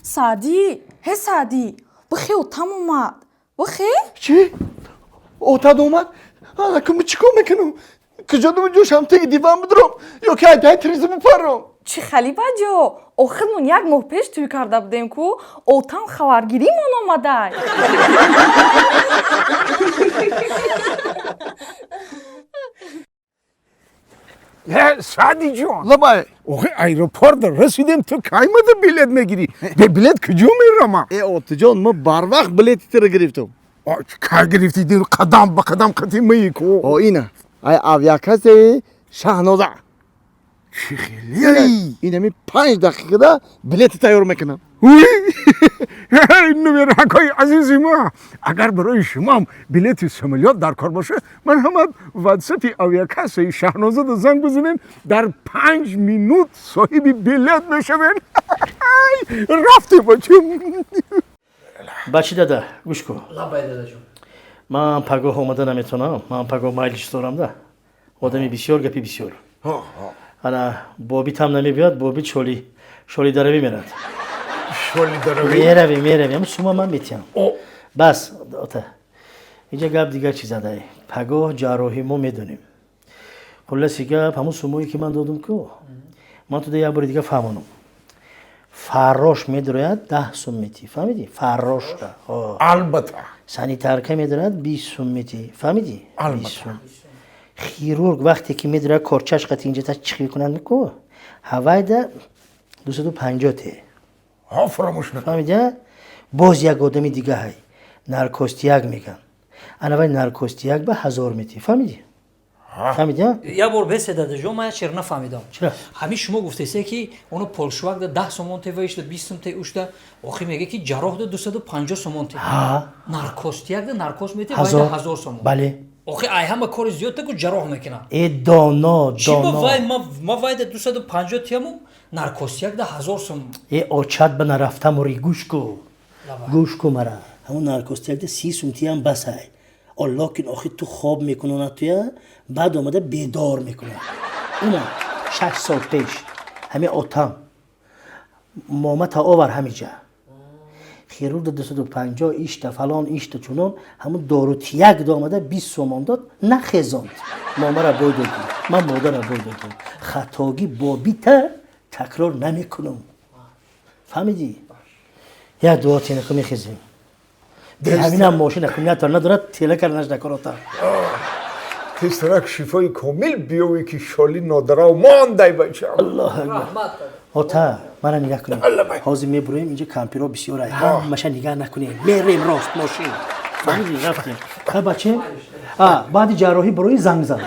سعدی هی سعدی بخی اوتم اومد بخی چی؟ اوتاد اومد؟ الکم چیکار میکنم؟ کجا دو جوشم تگ دیوان بدرم یا که ایده تریزی بپرم چی خالی بجو آخرمون یک ماه پیش توی کرده بودیم که اوتم خبرگیری من آمده سعدی جان لبای اوه ایروپورت رسیدیم تو کایمده بلیت میگیری به بلیت کجا میرم اوت جان ما بر وقت بلیتی تر گرفتم که گرفتی دیر قدم به قدم قطعی میکو اینه ای اویاکس شهنازه چی خیلی اینه می 5 دقیقه ده بلیت تیار میکنم اینو میره حکای عزیزی ما اگر برای شما هم بلیت سمالیات در کار باشه من هم واتساپی اویاکس شهنازه رو زنگ بزنین در 5 مینوت صاحبی بلیت بشوین رفتی بچم بچه دادا گوش کن لبای دادا جون من پگاه اومده نمیتونم من پگاه مایلش دارم ده آدمی بسیار گپی بسیار انا بابی تام نمیبیاد بابی شولی داره میمیرد شولی داره میروی اما شما من میتیم بس داتا اینجا گپ دیگر چیز داره پگاه جراحی ما میدونیم خلاصی گپ همون سمویی که من دادم که من تو یک بار دیگه فهمونم فراش میدروید 10 سوم میتی فهمیدی فراش ده البته سانیتارکا میدرد 20 سوم میتی فهمیدی البته. 20 سوم خیرورگ وقتی که میدره کارچش قطع اینجا تا چی میکنن میکو هوای ده 250 ته ها فراموش نکن فهمیدی باز یک آدمی دیگه های نارکوستیاگ میگن انا وای نارکوستیاگ به 1000 میتی فهمیدی فهمیدی یه بار بس دادا جون من چرا نفهمیدم چرا همین شما گفتید که اونو پولشواک ده 10 سومون ته ویش 20 سوم ته اوشته آخه میگه که جراح ده 250 سومون ته ها نارکوستیاگ ده نارکوس میته 1000 سومون بله آخه ای هم کار زیاد تا که جراح میکنه ای دانا چی ما دانا وای ما وای ده 250 تیمو نارکوستیاگ ده 1000 سوم ای اوچات به نرفته موری گوش کو مرا همون نارکوستیاگ ده 30 سومتی هم بس های الله که آخه تو خواب میکنه توی بعد آمده بیدار میکنه اونا 6 سال پیش همه اوتام ماما تا آور همیجا خیرور ده 250 ایشتا فلان ایشتا چونان همون دارو تیگ دا آمده 20 سومان داد نخزاند ماما را بای دادیم من مادر را بای دادیم خطاگی بابی تا تکرار نمیکنم فهمیدی؟ یا دعا تینه که میخیزیم به همین هم ماشین اکومیتر ندارد تیله کردنش نکاراتا تسترک شفای کامل بیوی که شالی نادره و مانده بچه الله اکبر آتا من نگاه کنیم حاضر میبرویم اینجا کمپیرا بسیار های همشه نگاه نکنیم میریم راست ماشین فهمیدی رفتیم بچه بعد جراحی بروی زنگ زن